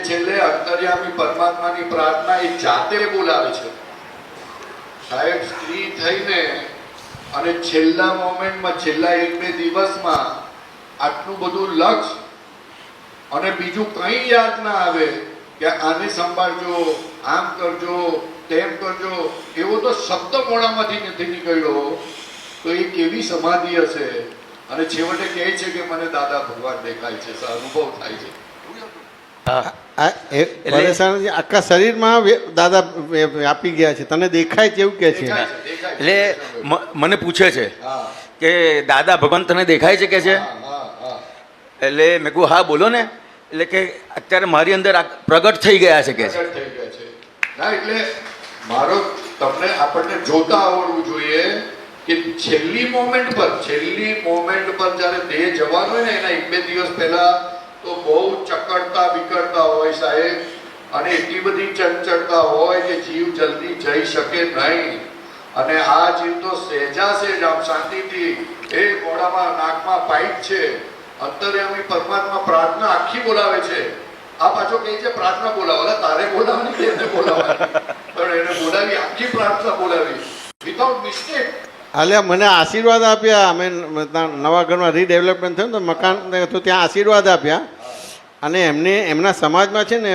છેલ્લે અંતર્યામી પરમાત્માની પ્રાર્થના એ જાતે બોલાવે છે સાહેબ. સ્ત્રી થઈને અને છેલ્લા મોમેન્ટમાં, છેલ્લા 1-2 દિવસમાં આટલું બધું લક્ષ અને બીજું કંઈ યાદ ના આવે કે આને સંભાળજો, આમ કરજો, તેમ કરજો, એવો તો શબ્દ મોઢામાંથી નથી નીકળ્યો. તો એ કેવી સમાધિ હશે? અને છેવટે કહે છે કે મને દાદા ભગવાન દેખાય છે, અનુભવ થાય છે. આખા શરીરમાં દાદા વ્યાપી ગયા છે, તને દેખાય છે એવું કે છે. એટલે મને પૂછે છે કે દાદા ભગવાન તને દેખાય છે કે છે? એટલે મેં કહું હા બોલો ને. એટલે કે અત્યારે મારી અંદર પ્રગટ થઈ ગયા છે કે છે. ના, એટલે મારો તમને આપણને જોતા આવડવું જોઈએ કે છેલ્લી મોમેન્ટ પર જ્યારે દેહ જવાનો હોય ને એના 1-2 દિવસ પહેલા તો બહુ ચકડતા વિકળતા હોય સાહેબ, અને એટલી બધી ચંચળતા હોય કે જીવ જલ્દી જઈ શકે નહીં. અને આ જીવ તો સહેજા સહેજ આમ શાંતિથી એ મોઢામાં નાકમાં પાઇપ છે, અંતર્યામી પરમાત્મા પ્રાર્થના આખી બોલાવે છે. આ પાછો કહે છે પ્રાર્થના બોલાવો, તારે બોલાવવાની કે એને બોલાવવાની? પણ એને બોલાવી, આખી પ્રાર્થના બોલાવી વિધાઉટ મિસ્ટેક. હાલ્યા મને આશીર્વાદ આપ્યા. અમે નવા ઘરમાં રીડેવલપમેન્ટ થયું તો મકાન તો ત્યાં આશીર્વાદ આપ્યા. અને એમના સમાજમાં છે ને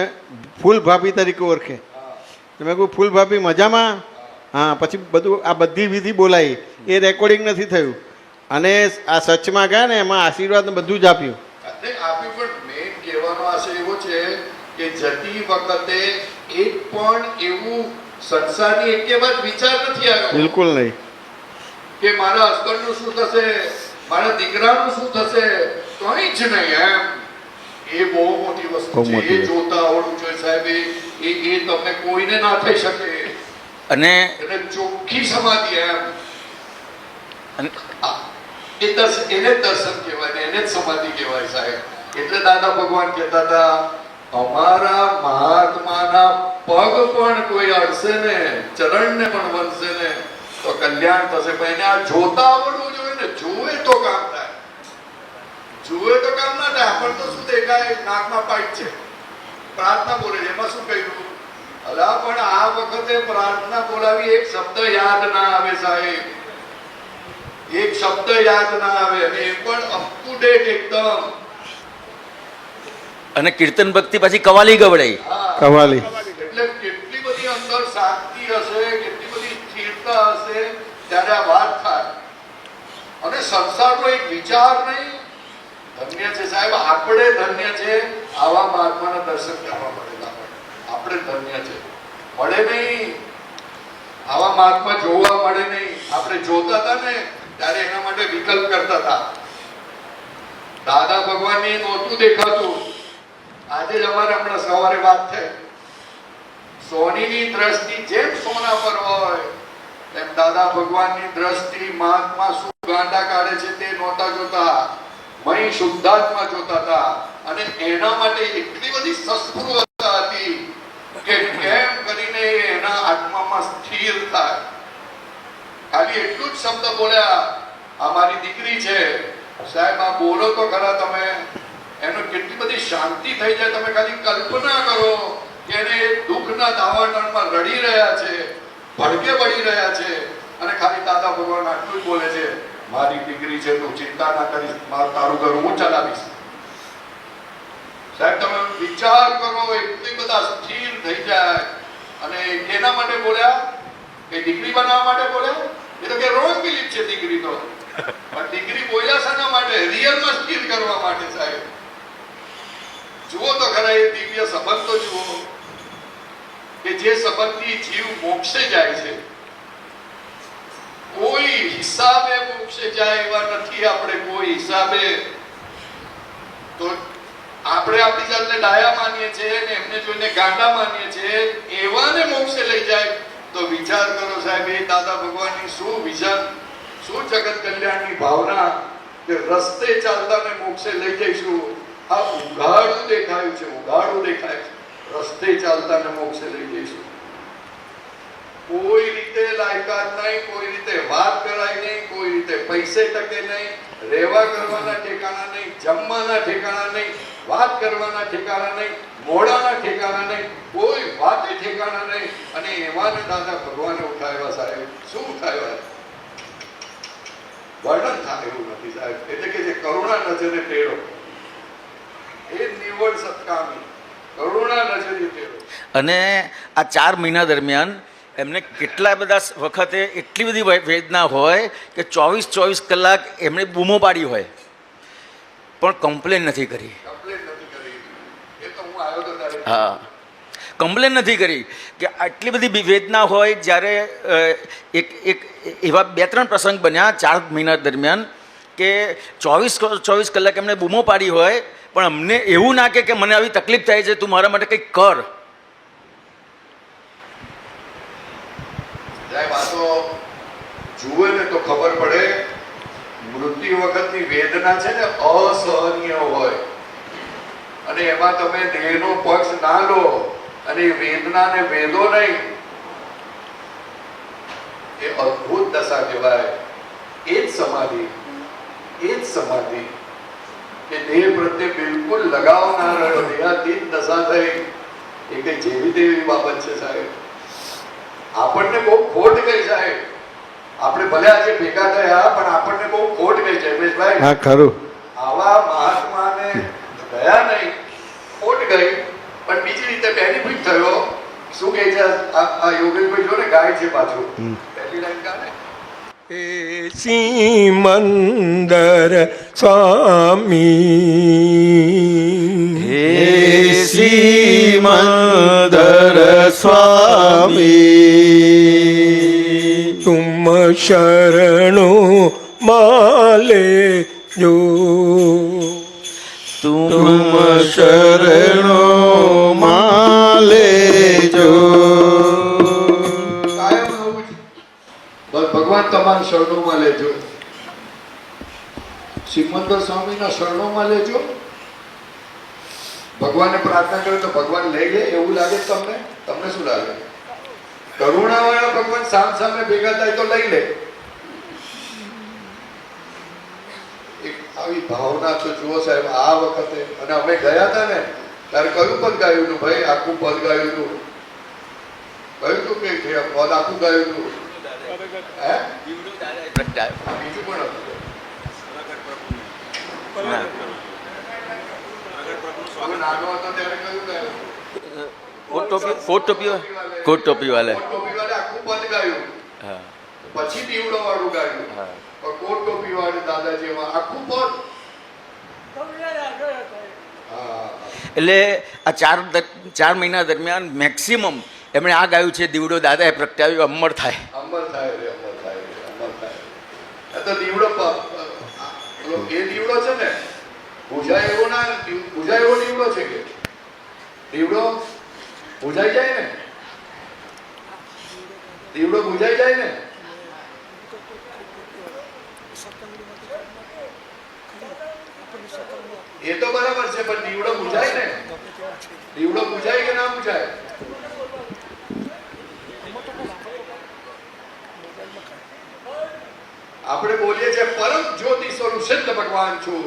ફૂલ ભાભી તરીકે ઓળખે. તો મેં કહું ફૂલ ભાભી મજામાં? હા. પછી બધું આ બધી વિધિ બોલાવી, એ રેકોર્ડિંગ નથી થયું. અને આ સચમાં ગયા ને એમાં આશીર્વાદ બધું જ આપ્યું. પણ મેન કહેવાનો આશય એવો છે કે જતી વખતે એક પણ એવું સંસારની એકે વાત વિચાર નથી આવ્યો. બિલકુલ નહીં કે મારા હસબન્ડનું શું થશે, મારા દીકરાનું શું થશે, કંઈ જ નહીં. એમ એ બહુ મોટી વસ્તુ છે. એ જોતા આવડવું જોઈએ સાહેબ. એ તમને કોઈને ના થઈ શકે. અને એને ચોખ્ખી સમાધિ. એમ એને દર્શન કહેવાય, એને જ સમાધિ કહેવાય સાહેબ. એટલે દાદા ભગવાન કહેતા હતા અમારા મહાત્માના પગ પણ કોઈ અડશે ને, ચરણને પણ વંદશે ને તો કલ્યાણ થશે. પણ એને આ જોતા આવડવું જોઈએ ને. જુએ તો કામ થાય, જુએ તો કામ ના થાય. આપણને તો શું દેખાય? નાકમાં પાઇપ છે, પ્રાર્થના બોલે છે, એમાં શું કહ્યું? અલા પણ આ વખતે પ્રાર્થના બોલાવી, એક શબ્દ યાદ ના આવે સાહેબ, એક શબ્દ યાદ ના આવે. અને એ પણ અપ ટુ ડેટ એકદમ. અને કીર્તન ભક્તિ પછી કવાલી ગવડાઈ. કવાલી એટલે કેટલી બધી અંદર શાંતિ હશે, કેટલી બધી સ્થિરતા હશે ત્યારે આ વાત થાય. અને સંસારનો એક વિચાર નહીં. ધન્ય છે સાહેબ, આપણે ધન્ય છે આવા મહાત્માના દર્શન કરવા મળે. આપણે ધન્ય છે. મળે નહીં આવા મહાત્મા, જોવા મળે નહીં. આપણે જોતા હતા ને ત્યારે એના માટે વિકલ્પ કરતા હતા. દાદા ભગવાનને નહોતું દેખાતું. આજે જ અમારે હમણાં સવારે વાત થઈ, સોનીની દ્રષ્ટિ જેમ સોના પર હોય એમ દાદા ભગવાનની દ્રષ્ટિ મહાત્મા શું ગાંડા કાઢે છે તે નહોતા જોતા, મહી શુદ્ધાત્મા જોતા હતા. અને એના માટે એટલી બધી સસ્પૃહતા હતી કે કેમ કરીને એના આત્મામાં સ્થિર થાય. ખાલી એટલું જ શબ્દ બોલ્યા, આ મારી દીકરી છે સાહેબ, આ બોલો તો ખરા તમે. એનો કેટલી બધી શાંતિ થઈ જાય. તમે ખાલી કલ્પના કરો કે એને દુઃખના દાવાનળમાં રડી રહ્યા છે, ભડકે વળી રહ્યા છે, અને ખાલી દાદા ભગવાન આટલું જ બોલે છે મારી દીકરી છે, તું ચિંતા ના કરીશ, તારું ઘર હું ચલાવીશ. સાહેબ તમે વિચાર કરો, એટલી બધા સ્થિર થઈ જાય. અને એના માટે બોલ્યા કે દીકરી બનાવવા માટે બોલ્યા. એ તો કે રોંગ બિલીફ છે દીકરી તો. પણ દીકરી બોલ્યા શાના માટે? રિયલમાં સ્થિર કરવા માટે સાહેબ. જુઓ તો ખરા એ દિવ્ય સંબંધ તો જુઓ કે જે સંબંધથી જીવ મોક્ષે જાય છે. કોઈ હિસાબે મોક્ષે જાય એવા નથી આપણે, કોઈ હિસાબે. તો આપણે આપણી જાતને ડાયા માનીએ છીએ ને એમને જોઈને ગાંડા માનીએ છીએ. એવાને મોક્ષે લઈ જાય તો વિચાર કરો સાહેબ, એ દાદા ભગવાનની શું વિઝન, શું જગત કલ્યાણની ભાવના કે રસ્તે ચાલતા ને મોક્ષે લઈ જઈશું. આ ઉઘાડું દેખાયું છે, ઉઘાડું દેખાય છે. રસ્તે ચાલતા ને મોક્ષે લઈ જઈશું. કોઈ રીતે લાયકાત નહીં, કોઈ રીતે વાત કરાય નહીં, કોઈ રીતે પૈસે ટકે નહીં, રહેવા કરવાના ઠેકાણા નહીં, જમવાના ઠેકાણા નહીં, વાત કરવાના ઠેકાણા નહીં, મોઢાના ઠેકાણા નહીં. અને એવા ને દાદા ભગવાને ઉઠાવ્યા સાહેબ. શું ઉઠાવ્યા? વર્ણન થાય એવું નથી સાહેબ. એટલે કે જે કરુણા નજરે ટેડો, એ નિવડ સત્કામી, કરુણા નજરે ટેડો. અને આ 4 મહિના દરમિયાન એમને કેટલા બધા વખતે એટલી બધી વેદના હોય કે 24 કલાક એમણે બૂમો પાડી હોય પણ કમ્પ્લેન નથી કરી. કમ્પ્લેન નથી કરી. એ તો હું આવ્યો તો તારે. હા, કમ્પ્લેન નથી કરી કે આટલી બધી વેદના હોય. જ્યારે એક એવા 2-3 પ્રસંગ બન્યા 4 મહિના દરમિયાન કે 24 કલાક એમણે બૂમો પાડી હોય પણ અમને એવું ના કે મને આવી તકલીફ થાય છે, તું મારા માટે કંઈક કર. સાહેબ આ તો જુએ ને તો ખબર પડે, મૃત્યુ વખતની વેદના છે ને અસહનીય હોય અને એમાં તમે દેહનો પક્ષ ના લો અને એ વેદનાને વેદો નહીં, એ અદ્ભુત દશા કહેવાય. એ જ સમાધિ, એ જ સમાધિ કે દેહ પ્રત્યે બિલકુલ લગાવ ના રહ્યો, દેહાતીત દશા થઈ. એ કઈ જેવી તેવી બાબત છે સાહેબ. આપણને બહુ ખોટ ગઈ સાહેબ. આપણે ભલે આજે ભેગા થયા પણ આપણને બહુ ખોટ ગઈ છે રમેશભાઈ. હા ખરું. આવા મહાત્માને ગયા નહીં, ખોટ ગઈ પણ બીજી રીતે બેનિફિટ થયો. શું કહે છે આ યોગેશભાઈ? જો ને ગાય છે પાછું પહેલી લાઈન ગાને. હે સિમંદર સ્વામી, હે સિમંદર સ્વામી, તુમ શરણો માલે જો, તુમ શરણો માલે જો. કાયમ આવું જ. બસ ભગવાન તમારા શરણોમાં લેજો, સિમંદર સ્વામીના શરણોમાં લેજો. ભગવાનને પ્રાર્થના કરો તો ભગવાન લઈ લે એવું લાગે તમને? તમને શું લાગે? કરુણાવાળા ભગવાન સામે ભેગા થાય તો લઈ લે. એક આવી ભાવના તો જુઓ સાહેબ આ વખતે. અને અમે ગયા હતા ને ત્યારે કયું પદ ગાયું હતું ભાઈ? આખું પદ ગાયું હતું. કયું હતું કે પદ આખું ગાયું હતું? હે? બીજું પણ હતું. નાનો હતો ત્યારે કયું ગાયું? કોટ ટોપી વાલે આખું પદ ગાયું. હા, પછી દીવડો વાળું ગાયું. હા. પણ કોટ ટોપી વાળું દાદાજી એમાં આખું પદ. હા. એટલે આ 4 મહિના દરમિયાન મેક્સિમમ એમણે આ ગાયું છે, દીવડો દાદાએ પ્રગટાવ્યો અમર થાય. અમર થાય રે, અમર થાય રે, અમર થાય. આ તો દીવડો એ દીવડો છે ને બુઝાય એવો ના, બુઝાય એવો દીવડો છે કે દીવડો બુઝાઈ જાય ને? દીવડો બુઝાઈ જાય ને? એ તો બરાબર છે પણ દીવડો બુઝાય ને? દીવડો બુઝાય કે ના બુઝાય? આપણે બોલીએ છીએ પરમ જ્યોતિ સ્વરૂપ સિદ્ધ ભગવાન છું.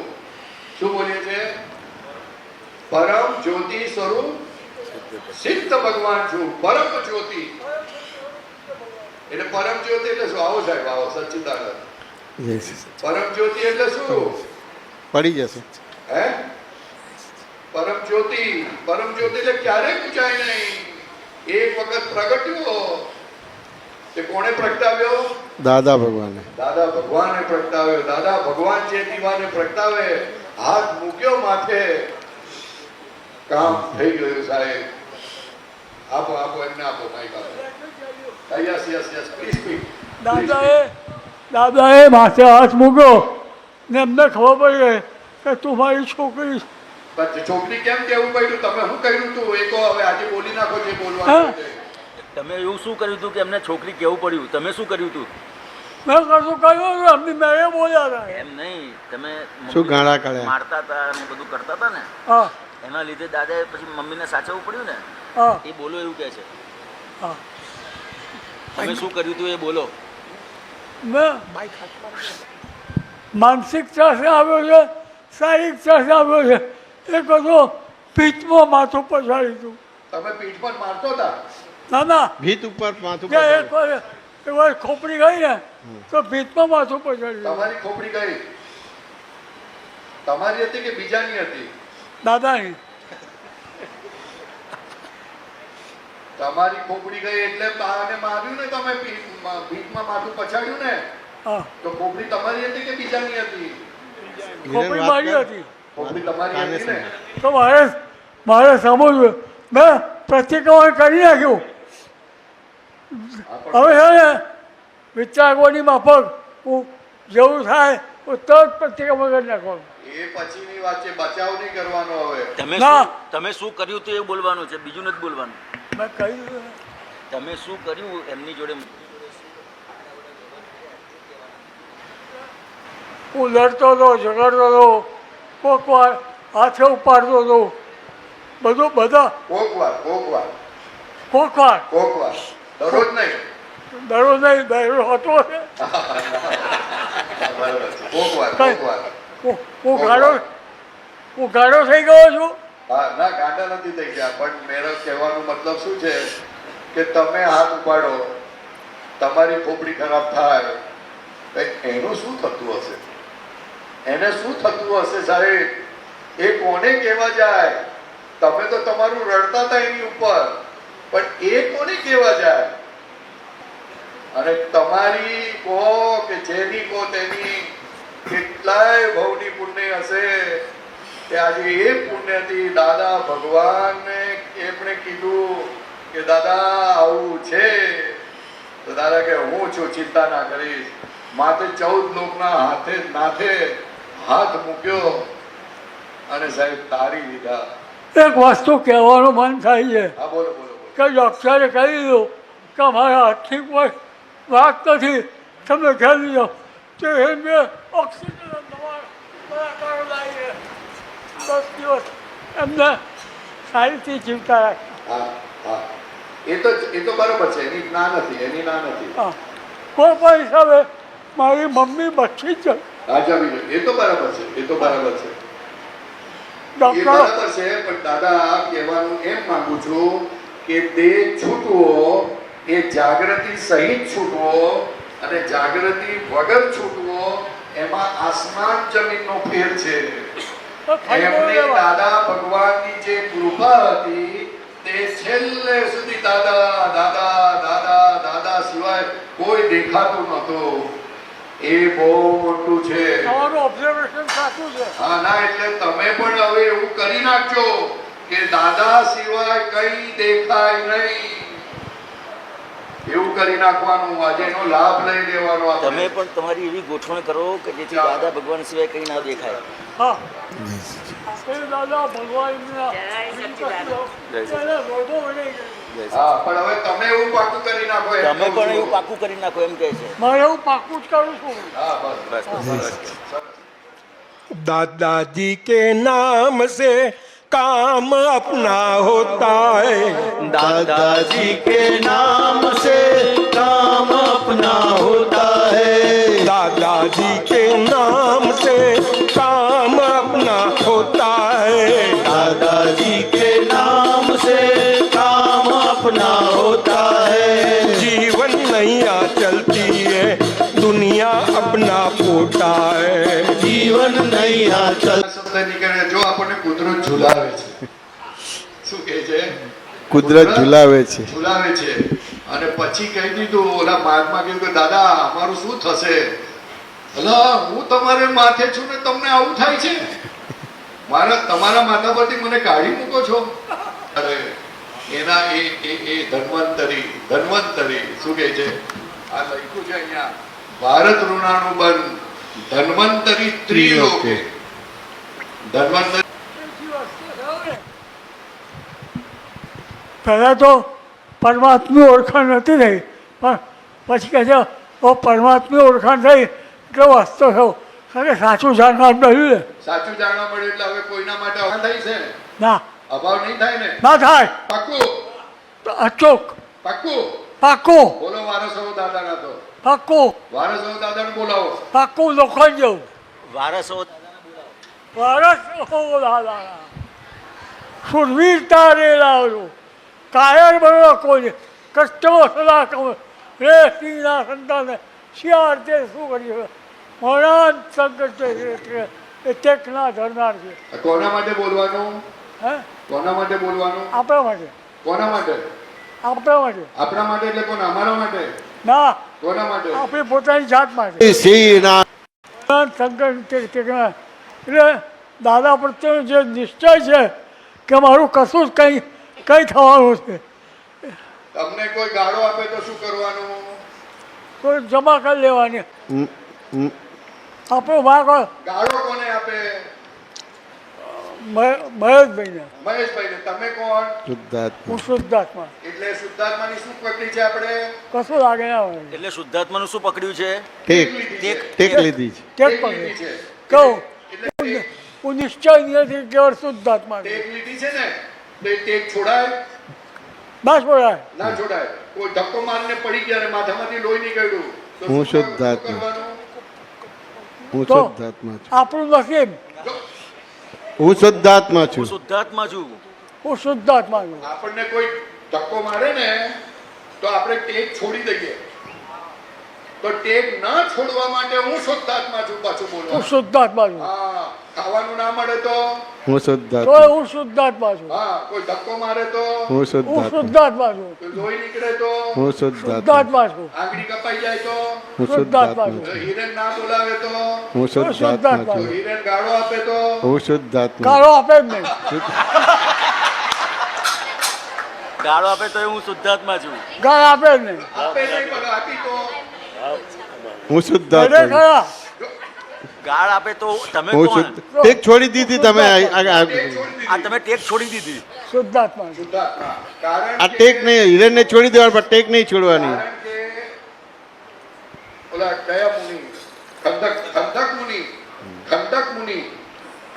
શું બોલીએ છીએ? પરમ જ્યોતિ સ્વરૂપ સિદ્ધ ભગવાન છું, પરમ જ્યોતિ. એટલે પરમ જ્યોતિ એટલે શું? આવો સાહેબ, આવો સચ્ચિદાનંદ. પરમ જ્યોતિ એટલે શું? પડી જશે. હે? પરમ જ્યોતિ, પરમ જ્યોતિ એટલે ક્યારેય પૂછાય નહીં. એક વખત પ્રગટ્યો. તે કોણે પ્રગટાવ્યો? દાદા ભગવાને. દાદા ભગવાને પ્રગટાવ્યો. દાદા ભગવાન જે દીવાને પ્રગટાવે, હાથ મૂક્યો માથે, કામ થઈ ગયું સાહેબ. આપો આપો એમને આપો માઈક આપો. Yes yes yes please speak. દાદાએ માથે હાથ મૂક્યો ને એમને ખબર પડી ગઈ કે તું મારી છોકરી છે. છોકરી કેમ કેવું પડ્યું? તમે શું કર્યું તું એ કહો. હવે આજે બોલી નાખો જે બોલવાનું છે. તમે એવું શું કર્યું હતું કે એમને છોકરી કેવું પડ્યું? તમે શું કર્યું હતું? મેં કશું કહ્યું એમની મેં બોલ્યા હતા. એમ નહીં, તમે શું ગાળા કાઢ્યા? મારતા હતા અને બધું કરતા હતા ને, હા એના લીધે દાદાએ પછી મમ્મીને સાચવવું પડ્યું ને. હા એ બોલો એવું કહે છે. હા તમે શું કર્યું હતું એ બોલો. મેં માનસિક ત્રાસ આવ્યો છે, શારીરિક ત્રાસ આવ્યો છે. એ બધો પીઠમાં માથું પછાડી હતું. તમે પીઠ પર મારતો હતા? ના ના ભીત ઉપર માથું ત્યાં એક પકડ્યું. વાર એક વાર ખોપડી ગઈ ને તો ભીતમાં માથું પછાડ્યું તમારી ખોપડી ગઈ તમારી હતી કે બીજાની હતી? દાદાની. તમારી ખોપડી ગઈ એટલે બાને માર્યું ને તમે ભીતમાં માથું પછાડ્યું ને, હા તો ખોપડી તમારી હતી કે બીજાની હતી? ખોપડી વાત મારી કર. હતી ખોપડી તમારી હતી ને? તો મારે સમજવું મેં પ્રતિક્રમણ કરી નાખ્યું. હવે છે ને વિચારવાની માફક હું જેવું થાય હું તરત પ્રતિક્રમણ કરી નાખવાનું. એ પછીની વાત છે, બચાવ નહીં કરવાનો હવે. તમે શું કર્યું તો એ બોલવાનું છે, બીજું નથી બોલવાનું. મેં કહ્યું તમે શું કર્યું એમની જોડે. હું લડતો હતો ઝઘડતો હતો કોક વાર હાથે ઉપાડતો હતો બધું બધા કોક વાર કોક વાર દરરોજ નહીં. દરરોજ નહીં દરરોજ હતો ને. બરાબર છે. કોક વાર હું ગાડો થઈ ગયો છું. હા, ના ગાંડા નથી થઈ ગયા, પણ મેરો કહેવાનો મતલબ શું છે કે તમે હાથ ઉપાડો, તમારી ખોપડી ખરાબ થાય તો એનું શું થતું હશે? એને શું થતું હશે સાહેબ? એ કોને કહેવા જાય? તમે તો તમારું રડતા હતા એની ઉપર, પણ એ કોને કહેવા જાય? અને તમારી કહો કે જેની કહો તેની કેટલાય ભવની પુણ્ય હશે કે આજે એ પુણ્યથી દાદા ભગવાનને એમણે કીધું કે દાદા આવું છે, તો દાદા કે હું છું, ચિંતા ના કરીશ. માથે 14 લોકના નાથે હાથ મૂક્યો અને સાહેબ તારી લીધા. એક વસ્તુ કહેવાનું મન થાય છે હા, બોલો બોલો બોલો. કે ડૉક્ટરે કહી દીધું કે મારા હાથની કોઈ વાત નથી, તમે ઘેર લીધો તો એ મેં ઓક્સિજન દવા લાવીએ 10 દિવસ એમને સારીથી જીવતા રાખ્યા. હા હા, એ તો બરાબર છે, એની ના નથી. હા કોઈ પણ હિસાબે મારી મમ્મી બચી જ જાય. રાજાવી એ તો બરાબર છે, એ બરાબર છે, ડૉક્ટરો પણ દાદા કહેવાનું એમ માંગુ છું કે દેહ છૂટવો એ જાગૃતિ સહિત છૂટવો અને જાગૃતિ વગર છૂટવો એમાં આસમાન જમીનનો ફેર છે. એમને દાદા ભગવાનની જે કૃપા હતી તે છેલ્લે સુધી દાદા દાદા દાદા દાદા સિવાય કોઈ દેખાતું નહોતું. એ બહુ મોટું છે. તમારું ઓબ્ઝર્વેશન સાચું છે. હા ના, એટલે તમે પણ હવે એવું કરી નાખજો કે દાદા સિવાય કઈ દેખાય નહીં. એવું કરી નાખવાનું, આજે એનો લાભ લઈ લેવાનો. તમે પણ તમારી એવી ગોઠવણ કરો કે જેથી દાદા ભગવાન સિવાય કંઈ ના દેખાય. હા એ દાદા ભગવાનના રોગો વળી ગઈ. હા, પણ હવે તમે એવું પાકું કરી નાખો. એમ તમે કહું પણ છું. એવું પાકું કરી નાખો એમ કહે છે. મારે હું પાકું જ કરું છું. હા, બસ બસ दादाजी के नाम से काम अपना होता है, दादाजी के नाम से काम अपना होता है, दादाजी के नाम से काम अपना होता है, दादाजी के नाम से काम अपना होता है, जीवन नैया चलती है दुनिया अपना पोता है, जीवन नैया चल શબ્દ નીકળે. જો આપણને કુદરત ઝુલાવે છે, શું કહે છે? કુદરત ઝુલાવે છે. ઝુલાવે છે અને પછી કહી દીધું, ઓલા મહાત્મા કહ્યું કે દાદા અમારું શું થશે? અલા હું તમારે માથે છું ને તમને આવું થાય છે? તમારા માથા પરથી મને કાઢી મૂકો છો? અરે એના એ ધન્વંતરી શું કહે છે? આ લખ્યું છે અહીંયા, ભારત ઋણાનું બંધ ધન્વંતરી ત્રિલોકે. ધન્વંતરી પહેલાં તો પરમાત્માની ઓળખાણ નથી થઈ, પણ પછી કહે છે ઓ પરમાત્માની ઓળખાણ થઈ એટલે વાસ્તો થયો. કારણ કે સાચું જાણવા મળ્યું ને. સાચું જાણવા મળ્યું એટલે હવે કોઈના માટે અભાવ થઈ છે ને? ના અભાવ નહીં થાય ને? ના થાય. પાક્કું તો અચોક પાક્કું પાકું બોલો. વારસો દાદાના તો પાકું વારસો દાદાને બોલાવો. પાકું લોખંડ જેવું વારસો વારસ દાદા સુરવીરતા રે લાવજો કાયર બનો કોઈ કષ્ટો સદા કહું રે સિંહના સંતાને શિયાળ તે શું કરી મહારાજ સંકટ છે એ ટેકના ધરનાર છે. કોના માટે બોલવાનું? હે કોના માટે બોલવાનું? આપણા માટે કોના માટે? આપણા માટે આપણા માટે એટલે કોણ? અમારા માટે? ના કોના માટે? આપણી પોતાની જાત માટે સિંહના સંકટ એટલે દાદા પ્રત્યેનો જે નિશ્ચય છે કે મારું કશું જ કંઈ થવાનું છે તમને કોઈ ગાળો આપે તો શું કરવાનું? તો જમા કરી લેવાની. આપણો ભાગ ગાળો કોને આપે? મહેશભાઈને. મહેશભાઈને. તમે કોણ? શુદ્ધાત્મા. હું શુદ્ધાત્મા. એટલે શુદ્ધાત્માની શું પકડી છે આપણે? કશું લાગે ના હોય એટલે શુદ્ધાત્માનું શું પકડ્યું છે? Tech tech. ટેક લીધી છે. ટેક ટેક પકડે લીધી છે. કહું એટલે ટેક હું નિશ્ચય નથી કેવળ શુદ્ધાત્મા ટેક લીધી છે ને તો એ ટેક છોડાય? બસ બોલાય ના છોડાય. કોઈ ધક્કો મારીને પડી ગયા અને માથામાંથી લોહી નીકળ્યું તો હું શું શુદ્ધાત્મા. કરવાનું? હું તો શુદ્ધાત્મા છું. આપણું નસીબ. હું શુદ્ધાત્મા છું. હું શુદ્ધાત્મા છું. હું શુદ્ધાત્મા છું. આપણને કોઈ ધક્કો મારે ને તો આપણે ટેક છોડી દઈએ. તો ટેક ના છોડવા માટે હું શુદ્ધાત્મા છું. પાછું હું બોલવાનું. શુદ્ધાત્મા છું. હા. ખાવાનું ના મળે તો? હું તો શુદ્ધાત્મા. હું શુદ્ધાત્મા છું. હા. કોઈ ધક્કો મારે તો? હું હું શુદ્ધાત્મા. શુદ્ધાત્મા છું. કોઈ લોહી નીકળે તો? હું શુદ્ધાત્મા. શુદ્ધાત્મા છું. આંગળી કપાઈ જાય તો? હું શુદ્ધાત્મા શુદ્ધાત્મા તો છું. હિરેન ના બોલાવે તો? હું શુદ્ધાત્મા તો છું. હિરેન ગાળો આપે તો? હું શુદ્ધાત્મા. કાળો આપે જ નહીં. ગાળો આપે તો હું શુદ્ધાત્મા છું. ગાળ આપે જ નહીં. આપે નહીં પણ આપી તો? હું બને શુદ્ધાત્મા છું. ખરા. ગાળ આપે તો તમે હું કોણ? શુદ્ધ ટેક છોડી દીધી તમે ટેક છોડી દીધી. આ તમે ટેક છોડી દીધી. શુદ્ધાત્મા છું. શુદ્ધાત્મા. કારણ આ કે- ટેક નહીં હિરેનને છોડી દેવા પણ ટેક નહીં છોડવાની. કારણ કે ઓલા કયા મુનિ? ખંડક મુનિ.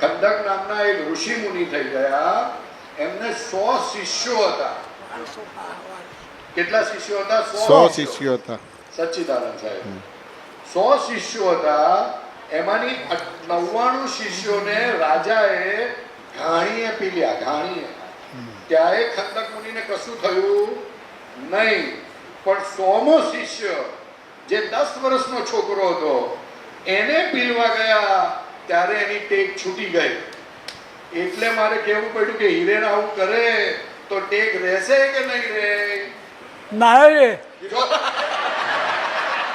ખંડક નામના એક ઋષિ મુનિ થઈ ગયા. એમને 100 શિષ્યો હતા. કેટલા શિષ્યો હતા? 100 શિષ્યો હતા. સચ્ચિદાનંદ સાહેબ 100 શિષ્યો હતા. એમાંની 99 શિષ્યોને રાજાએ ઘાણીએ પીલ્યા. ઘાણીએ. ત્યારે ખંડક મુનિને કશું થયું નહીં. પણ 100મો શિષ્ય જે 10 વર્ષનો છોકરો હતો એને પીલવા ગયા ત્યારે એની ટેક છૂટી ગઈ. એટલે મારે કહેવું પડ્યું કે હિરેન આવું કરે તો ટેક રહેશે કે નહીં રહે? ના રે જો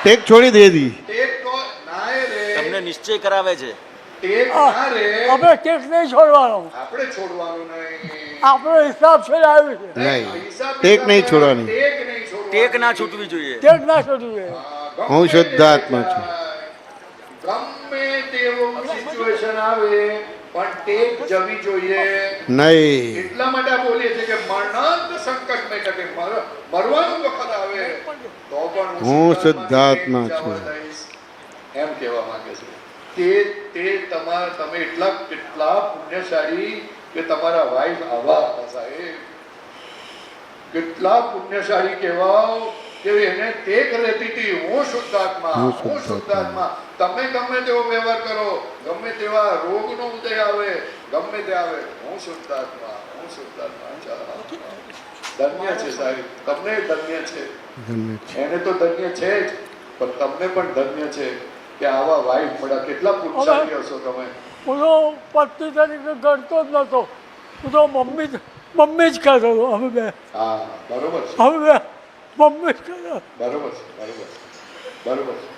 ટેક છોડી દીધી. ટેક તો ના રહે. તમને નિશ્ચય કરાવે છે. ટેક ના રહે. આપણે ટેક્સ નહીં છોડવાનો. આપણે છોડવાનું નહીં. આપણો હિસાબ છે આવ્યું છે. નહીં. હિસાબ ટેક નહીં છોડવાની. ટેક નહીં છોડવાની. ટેક ના છૂટવી જોઈએ. ટેક ના છોડવું જોઈએ. ગમે હું શુદ્ધાત્મા છું. ગમે તેવું સિચ્યુએશન આવે પણ ટેક જવી જોઈએ. નહીં. એટલા માટે આ બોલીએ છીએ કે મરણાંત સંકટ મેં ટકે મરવાનું વખત આવે તો પણ હું શુદ્ધાત્મા ટેક છું. જવા દઈશ. એમ કહેવા માંગે છે તે તમે કેટલા પુણ્યશાળી કે તમારા વાઈફ આવા હતા સાહેબ. કેટલા પુણ્યશાળી કહેવાઓ કે એને ટેક રહેતી હતી હું શુદ્ધાત્મા. તમે ગમે તેવો વ્યવહાર કરો, ગમે તેવા રોગનો ઉદય આવે, ગમે તે આવે, હું શુદ્ધાત્મા. ધન્ય છે સાહેબ. તમને ધન્ય છે. ધન્ય છે. એને તો ધન્ય છે જ પણ તમને પણ ધન્ય છે કે આવા વાઈફ મળ્યા. કેટલા પુણ્યશાળી હશો તમે. હું તો પત્ની તરીકે ગણતો જ નહોતો. હું તો મમ્મી જ કહેતો હતો. અમે બે હા બરોબર છે. અમે બે મમ્મી જ કહેતો. બરોબર છે.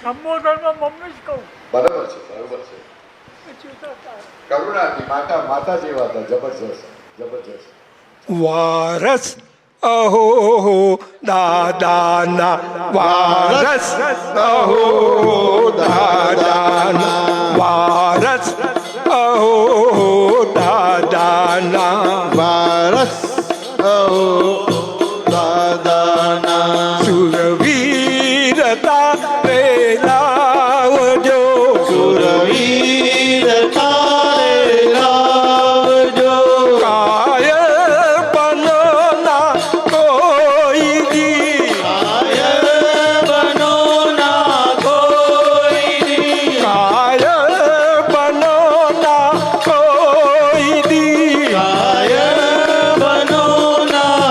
સંબોધનમાં મમ્મી જ કહું. બરોબર છે. કરુણાથી માતા જેવા હતા. જબરજસ્ત. વારસ અહો દાદાના વારસ અહો દાદાના વારસ અહો દાદાના વારસ અહો દાદાના. સુરવીરતા રે લાવજો સુરવીર તારે લાવજો. કાયપનો ના કોઈ દી બનો ના કોઈ દી. કાયપનો ના કોઈ દી બનો ના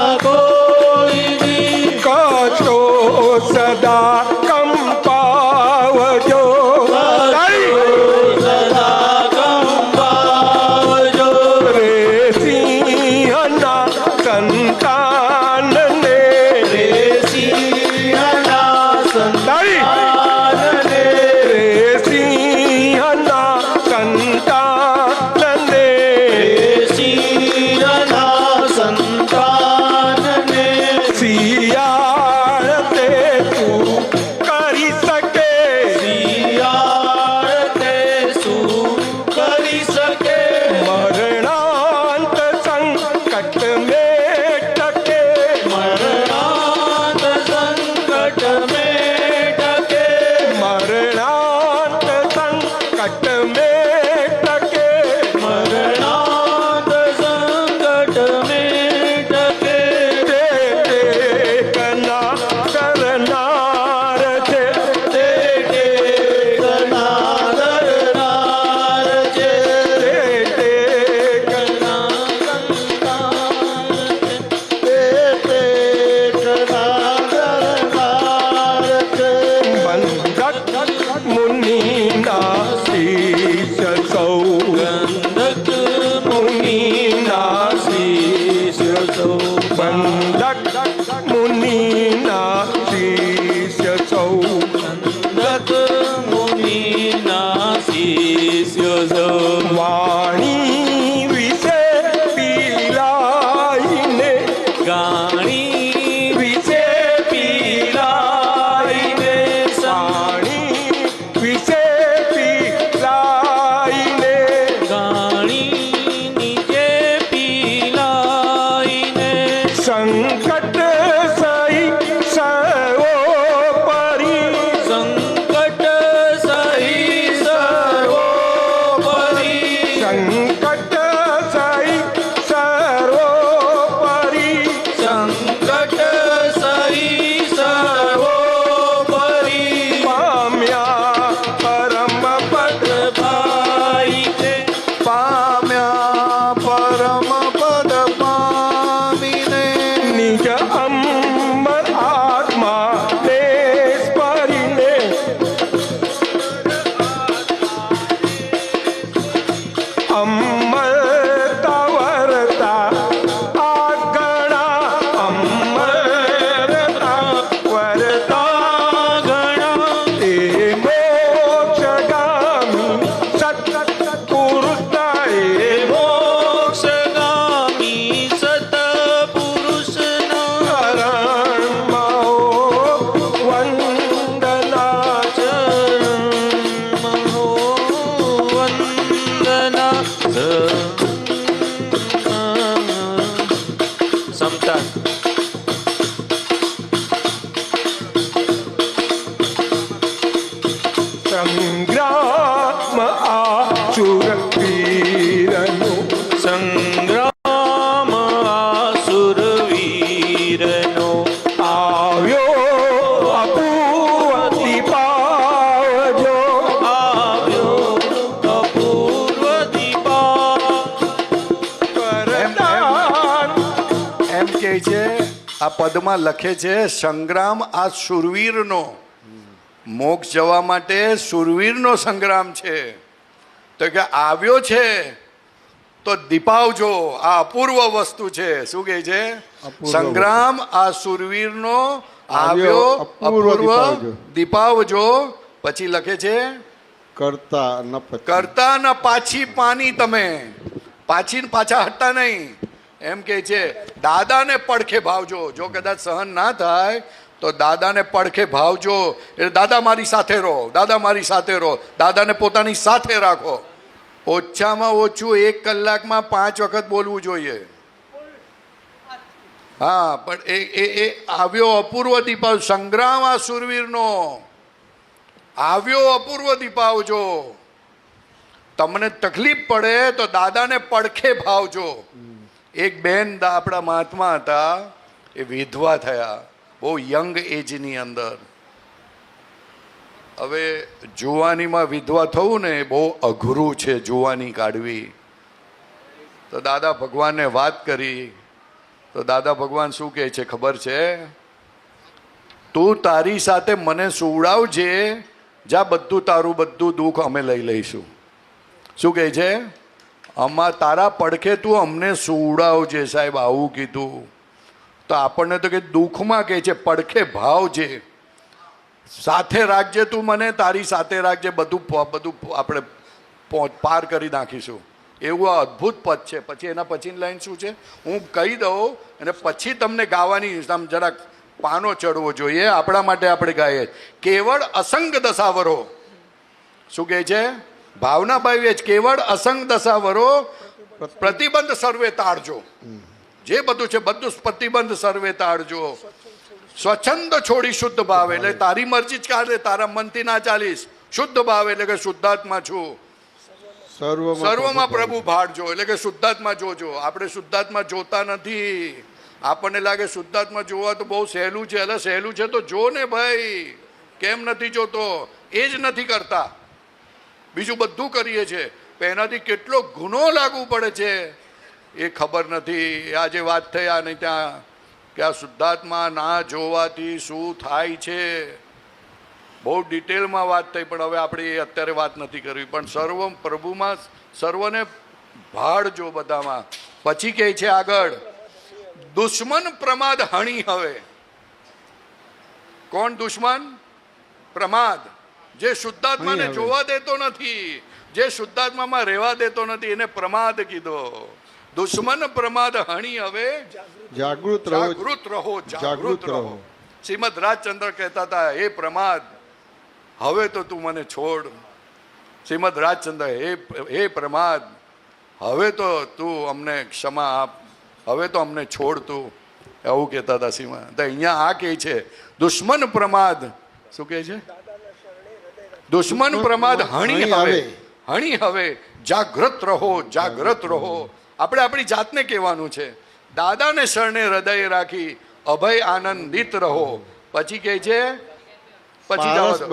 સંકટ સહી સર્વોપરી સંકટ સહી સર્વોપરી સંકટ સહી સર્વોપરી સંકટ સહી સર્વોપરી પામ્યા પરમ પદ ભાઈ છે પામ્યા પરમ પદ પામીને નિજ અંબર આત્મા દેશ પરીને અમરતા વરતા આગણા અમરતા વરતા ગણા એ મોક્ષગામી સત્પુરુષ એ મોક્ષગામી સતપુરુષના શરણમાં વંદના ચરણમાં હો વંદના સમતા સંગ્રામ આસુર વીરનો સંગ્રામ આસુર વીરનો આવ્યો અપૂર્વતી પાવજો આવ્યો અપૂર્વ દીપા વરદાન એમ કહે છે આ પદમાં લખે છે સંગ્રામ આ શૂરવીરનો મોક્ષ જવા માટે શૂરવીરનો સંગ્રામ છે તો કે આવ્યો છે તો દીપાવજો આ અપૂર્વ વસ્તુ છે શું કહે છે અપૂર્વ સંગ્રામ આ શૂરવીરનો આવ્યો આવ્યો અપૂર્વ અપૂર્વ દીપાવજો. દીપાવજો પછી લખે છે કરતા ન પછી કરતા ન પાછી પાની તમે પાછી ને પાછા હટતા નહીં એમ કે છે દાદાને પડખે ભાવજો જો કદાચ સહન ના થાય તો દાદાને પડખે ભાવજો એટલે દાદા મારી સાથે રહો દાદા મારી સાથે રહો દાદાને પોતાની સાથે રાખો ઓછામાં ઓછું 1 કલાકમાં 5 વખત બોલવું જોઈએ હા પણ એ આવ્યો અપૂર્વ દીપાવ સંગ્રામ આ શૂરવીરનો આવ્યો અપૂર્વ દીપાવજો તમને તકલીફ પડે તો દાદાને પડખે ભાવજો એક બેન આપણા મહાત્મા હતા એ વિધવા થયા બહુ યંગ એજની અંદર હવે જુવાનીમાં વિધવા થવું ને એ બહુ અઘરું છે જુવાની કાઢવી તો દાદા ભગવાનને વાત કરી તો દાદા ભગવાન શું કહે છે ખબર છે તું તારી સાથે મને સુવડાવજે જા બધું તારું બધું દુઃખ અમે લઈ લઈશું શું કહે છે આમાં તારા પડખે તું અમને સુવડાવજે સાહેબ આવું કીધું તો આપણને તો કે દુઃખમાં કહે છે પડખે ભાવજે સાથે રાખજે તું મને તારી સાથે રાખજે બધું આપણે પાર કરી નાખીશું એવું આ અદ્ભુત પદ છે પછી એના પછીની લાઈન શું છે હું કહી દઉં અને પછી તમને ગાવાની જરાક પાનો ચડવો જોઈએ આપણા માટે આપણે ગાઈએ કેવળ અસંગ દશાવરો શું કહે છે ભાવનાભાઈ જ કેવળ અસંગ દશાવરો પ્રતિબંધ સર્વે તાળજો જે બધું છે બધું પ્રતિબંધ સર્વે તાળજો સ્વચ્છંદ છોડી શુદ્ધ ભાવે એટલે તારી મરજી જ કાઢે તારા મનથી ના ચાલીશ શુદ્ધ ભાવે એટલે કે શુદ્ધાત્મા છું સર્વમાં પ્રભુ ભાડજો એટલે કે શુદ્ધાત્મા જોજો આપણે શુદ્ધાત્મા જોતા નથી આપણને લાગે શુદ્ધાત્મા જોવા તો બહુ સહેલું છે એટલે સહેલું છે તો જો ને ભાઈ કેમ નથી જોતો એ જ નથી કરતા બીજું બધું કરીએ છીએ પણ એનાથી કેટલો ગુનો લાગુ પડે છે એ ખબર નથી આજે વાત થઈ આ નહીં ત્યાં કે આ શુદ્ધાત્મા ના જોવાથી શું થાય છે બહુ ડિટેલમાં વાત થઈ પણ હવે આપણે એ અત્યારે વાત નથી કરવી પણ સર્વ પ્રભુમાં સર્વને ભાડજો બધામાં પછી કહે છે આગળ દુશ્મન પ્રમાદ હણી હવે કોણ દુશ્મન પ્રમાદ જે શુદ્ધાત્માને જોવા દેતો નથી જે શુદ્ધાત્મામાં રહેવા દેતો નથી એને પ્રમાદ કીધો દુશ્મન પ્રમાદ હણી હવે જાગૃત રહો શ્રીમદ રાજચંદ્ર કહેતા હતા હે પ્રમાદ હવે તો તું મને છોડ શ્રીમદ રાજચંદ્ર હે પ્રમાદ હવે તો તું અમને ક્ષમા આપ હવે તો અમને છોડ તું આવું કહેતા હતા સીમા. તો અહીંયા આ કહે છે દુશ્મન પ્રમાદ, શું કહે છે? દુશ્મન પ્રમાદ હણી હવે, હણી હવે જાગૃત રહો, જાગૃત રહો. આપણે આપણી જાતને કહેવાનું છે દાદાને શરણે હૃદય રાખી અભય આનંદિત રહો. પછી કહે છે પછી જવા દો,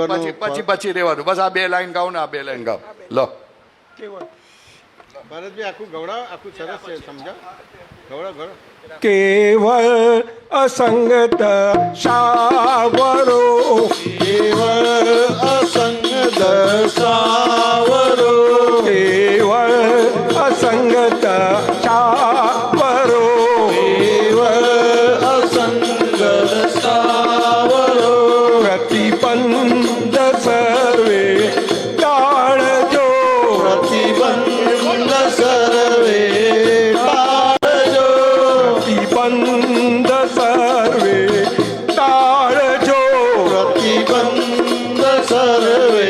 પછી રહેવાનું. બસ આ 2 લાઈન ગાઓ ને આ 2 લાઈન ગાઓ. લો ભરતભાઈ આખું ગવડાવ, આખું સરસ છે, સમજાવ. ગવડાવ. કેવળ અસંગત શાવરો, કેવળ અસંગ દર્શાવરો, કેવળ અસંગત શાવરો, કેવળ અસંગ દર્શાવરો, પ્રતિબંધ સર્વે ટાળજો, પ્રતિબંધ સર્વે ટાળજો, પ્રતિબંધ સર્વે ટાળજો, પ્રતિબંધ સર્વે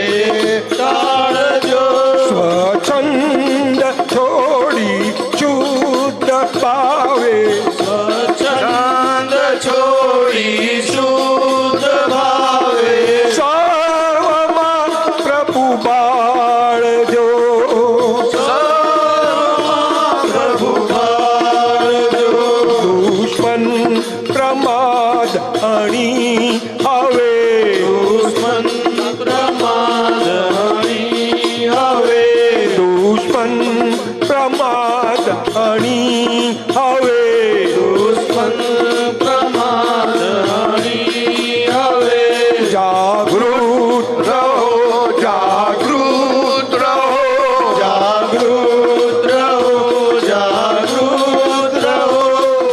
ટાળજો, સ્વચ્છંદ છોડી શુદ્ધ ભાવે, સ્વચ્છંદ છોડી શુદ્ધ ભાવે, સર્વમાં પ્રભુ બાળજો, પ્રભુ પાળજો, દુશ્મન પ્રમાદ હણી હવે, દુશ્મન પ્રમાદ હણી હવે, દુશ્મન પ્રમાદ હણી હવે, દુશ્મન પ્રમાદ હણી હવે, જાગૃત રહો, જાગૃત રહો, જાગૃત રહો, જાગૃત રહો,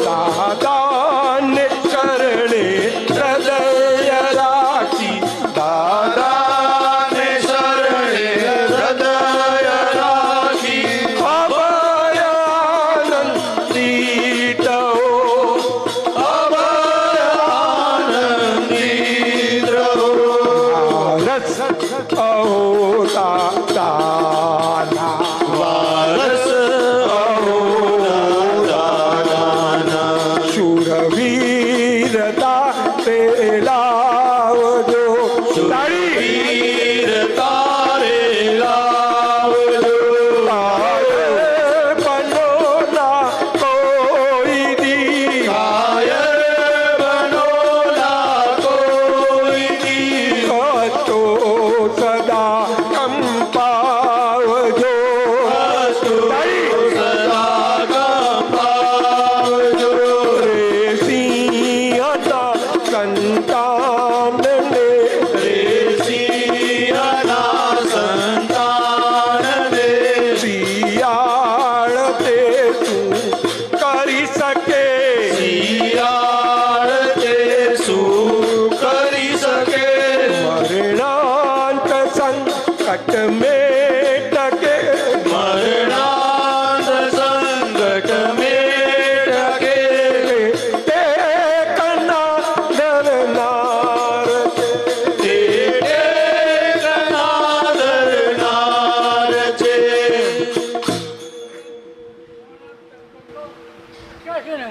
દાદાને શરણે હૃદય રાખી, દાદાને શરણે હૃદય રાખી, અભયાનંદિત હો, અભયાનંદિત રહો, રસ અહો દાદાના, વારસ અહો દાદાના, શૂરવીરતા તે લાવજો, વીર તારે લાવજો, બનો ના કોઈ દી, કાયર બનો ના કોઈ દી, તો સદા કંપાવજો, સદા ગપાવજો, રે સિંહના સંતાનને, રે સિંહના સંતાનને, શિયાળ તે શું કરી શકે, શિયાળ તે શું કરી શકે, મરણાંત સંકટ મેં ટકે, મરણાંત સંકટ મેં ટકે, તે કના ડરનાર તે ટેકના ધરનાર છે. ક્યાં છે ને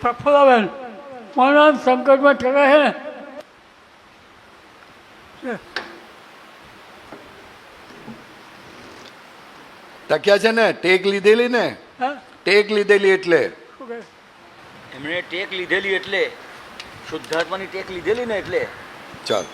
પ્રફુલ્લાબેન મારા સંકટમાં ઠેકાય છે ને ટક્યા છે ને ટેક લીધેલી ને, હા ટેક લીધેલી એટલે શું કહે એમણે ટેક લીધેલી એટલે શુદ્ધાત્માની ટેક લીધેલી ને એટલે ચાલ